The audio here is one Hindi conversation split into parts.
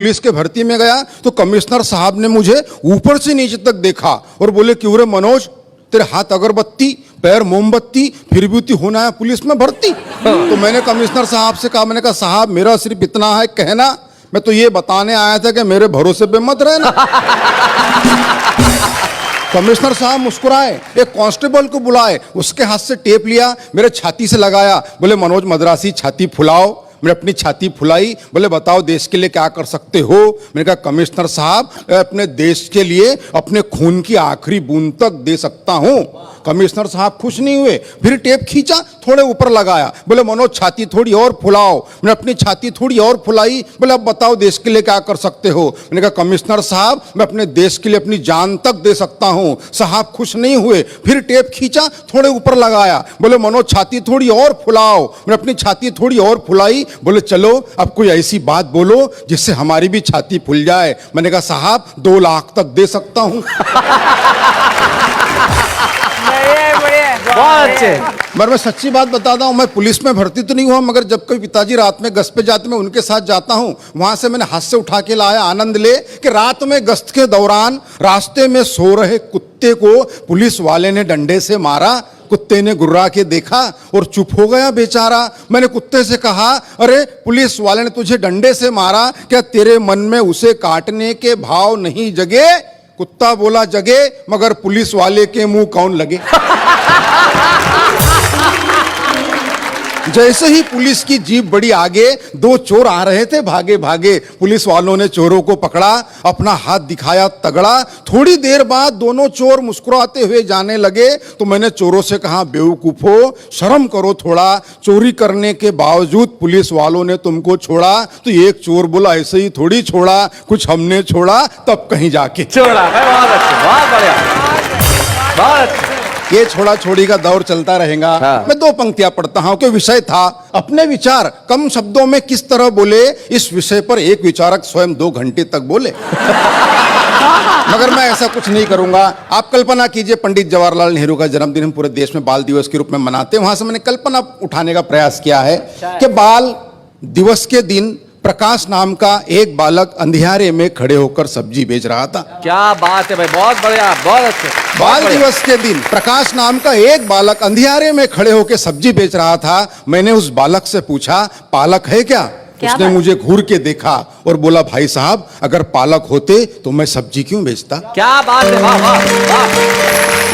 पुलिस के भर्ती में गया तो कमिश्नर साहब ने मुझे ऊपर से नीचे तक देखा और बोले, क्यों रे मनोज, तेरे हाथ अगरबत्ती पैर मोमबत्ती, फिर भी होना है पुलिस में भर्ती। तो मैंने कमिश्नर साहब से कहा, मैंने कहा साहब मेरा सिर्फ इतना है कहना, मैं तो ये बताने आया था कि मेरे भरोसे पे मत रहना। कमिश्नर साहब मुस्कुराए, एक कांस्टेबल को बुलाए, उसके हाथ से टेप लिया, मेरे छाती से लगाया, बोले मनोज मद्रासी छाती फुलाओ। मैंने अपनी छाती फुलाई, बोले बताओ देश के लिए क्या कर सकते हो। मैंने कहा कमिश्नर साहब अपने देश के लिए अपने खून की आखिरी बूंद तक दे सकता हूं। कमिश्नर साहब खुश नहीं हुए, फिर टेप खींचा, थोड़े ऊपर लगाया, बोले मनोज छाती थोड़ी और फुलाओ। मैंने अपनी छाती थोड़ी और फुलाई, बोले अब बताओ देश के लिए क्या कर सकते हो। मैंने कहा कमिश्नर साहब मैं अपने देश के लिए अपनी जान तक दे सकता हूं। साहब खुश नहीं हुए, फिर टेप खींचा, थोड़े ऊपर लगाया, बोले मनोज छाती थोड़ी और फुलाओ। मैंने अपनी छाती थोड़ी और फुलाई, बोले चलो अब कोई ऐसी बात बोलो जिससे हमारी भी छाती फूल जाए। मैंने कहा साहब 2 लाख तक दे सकता हूं। बहुत अच्छे। मैं सच्ची बात बताता हूं, मैं पुलिस में भर्ती तो नहीं हुआ, मगर जब कभी पिताजी रात में गश्त पे जाते मैं उनके साथ जाता हूं, वहां से मैंने हाथ से उठा के लाया आनंद ले कि रात में गश्त के दौरान रास्ते में सो रहे कुत्ते को पुलिस वाले ने डंडे से मारा। कुत्ते ने गुर्रा के देखा और चुप हो गया बेचारा। मैंने कुत्ते से कहा, अरे पुलिस वाले ने तुझे डंडे से मारा, क्या तेरे मन में उसे काटने के भाव नहीं जगे? कुत्ता बोला जगे, मगर पुलिस वाले के मुंह कौन लगे। जैसे ही पुलिस की जीप बड़ी आगे, 2 चोर आ रहे थे भागे भागे। पुलिस वालों ने चोरों को पकड़ा, अपना हाथ दिखाया तगड़ा। थोड़ी देर बाद दोनों चोर मुस्कुराते हुए जाने लगे तो मैंने चोरों से कहा, बेवकूफो शर्म करो थोड़ा, चोरी करने के बावजूद पुलिस वालों ने तुमको छोड़ा। तो एक चोर बोला, ऐसे ही थोड़ी छोड़ा, कुछ हमने छोड़ा तब कहीं जाके छोड़ा। बहुत अच्छे, बहुत बढ़िया, बहुत अच्छे। ये छोड़ा छोड़ी का दौर चलता रहेगा। हाँ। मैं 2 पंक्तियां पढ़ता हूं कि विषय था अपने विचार कम शब्दों में किस तरह बोले। इस विषय पर एक विचारक स्वयं 2 घंटे तक बोले। मगर मैं ऐसा कुछ नहीं करूंगा। आप कल्पना कीजिए, पंडित जवाहरलाल नेहरू का जन्मदिन हम पूरे देश में बाल दिवस के रूप में मनाते हैं। वहां से मैंने कल्पना उठाने का प्रयास किया है कि बाल दिवस के दिन प्रकाश नाम का एक बालक अंधियारे में खड़े होकर सब्जी बेच रहा था। क्या बात है भाई, बहुत बढ़िया, बहुत अच्छे। बाल दिवस के दिन प्रकाश नाम का एक बालक अंधियारे में खड़े होकर सब्जी बेच रहा था। मैंने उस बालक से पूछा, पालक है क्या? उसने मुझे घूर के देखा और बोला, भाई साहब अगर पालक होते तो मैं सब्जी क्यों बेचता? क्या बात है, वाह वाह वाह।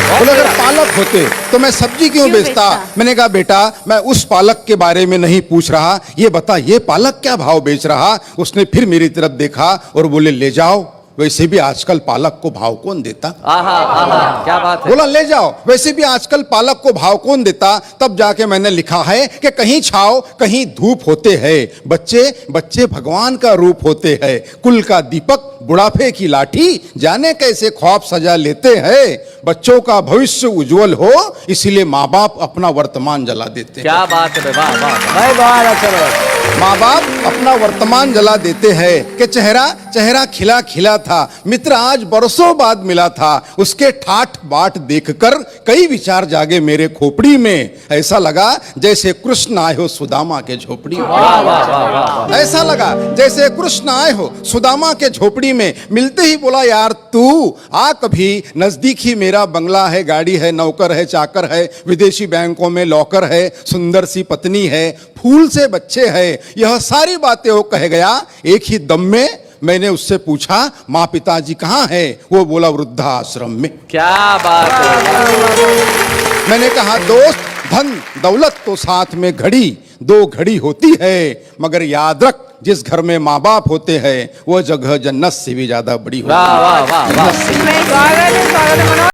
बोले अगर पालक होते तो मैं सब्जी क्यों बेचता? मैंने कहा बेटा मैं उस पालक के बारे में नहीं पूछ रहा, ये बता ये पालक क्या भाव बेच रहा? उसने फिर मेरी तरफ देखा और बोले, ले जाओ, वैसे भी आजकल पालक को भाव कौन देता? आहा, क्या बात है। बोला ले जाओ, वैसे भी आजकल पालक को भाव कौन देता? तब जाके मैंने लिखा है कि कहीं छाव कहीं धूप होते हैं, बच्चे बच्चे भगवान का रूप होते हैं, कुल का दीपक बुढ़ापे की लाठी, जाने कैसे ख्वाब सजा लेते हैं। बच्चों का भविष्य उज्जवल हो इसीलिए माँ बाप अपना वर्तमान जला देते हैं। क्या बात है, वाह वाह वाह, अच्छा। माँ बाप अपना वर्तमान जला देते हैं कि चेहरा चेहरा खिला खिला था, मित्र आज बरसों बाद मिला था, उसके ठाठ बाट देखकर कई विचार जागे मेरे खोपड़ी में। ऐसा लगा जैसे कृष्ण आए हो सुदामा के झोपड़ी में। ऐसा लगा जैसे कृष्ण आए हो सुदामा के झोपड़ी में। मिलते ही बोला, यार तू आ कभी नजदीक ही, मेरा बंगला है, गाड़ी है, नौकर है, चाकर है, विदेशी बैंकों में लॉकर है, सुंदर सी पत्नी है, फूल से बच्चे हैं। यह सारी बातें वो कह गया। एक ही दम में मैंने उससे पूछा, माँ पिताजी कहाँ हैं? वो बोला वृद्धाश्रम में। क्या बात है। मैंने कहा दोस्त धन दौलत तो साथ में घड़ी 2 घड़ी होती है, मगर याद रख जिस घर में माँ बाप होते हैं वो जगह जन्नत से भी ज्यादा बड़ी होती है। वाह वाह वाह वाह।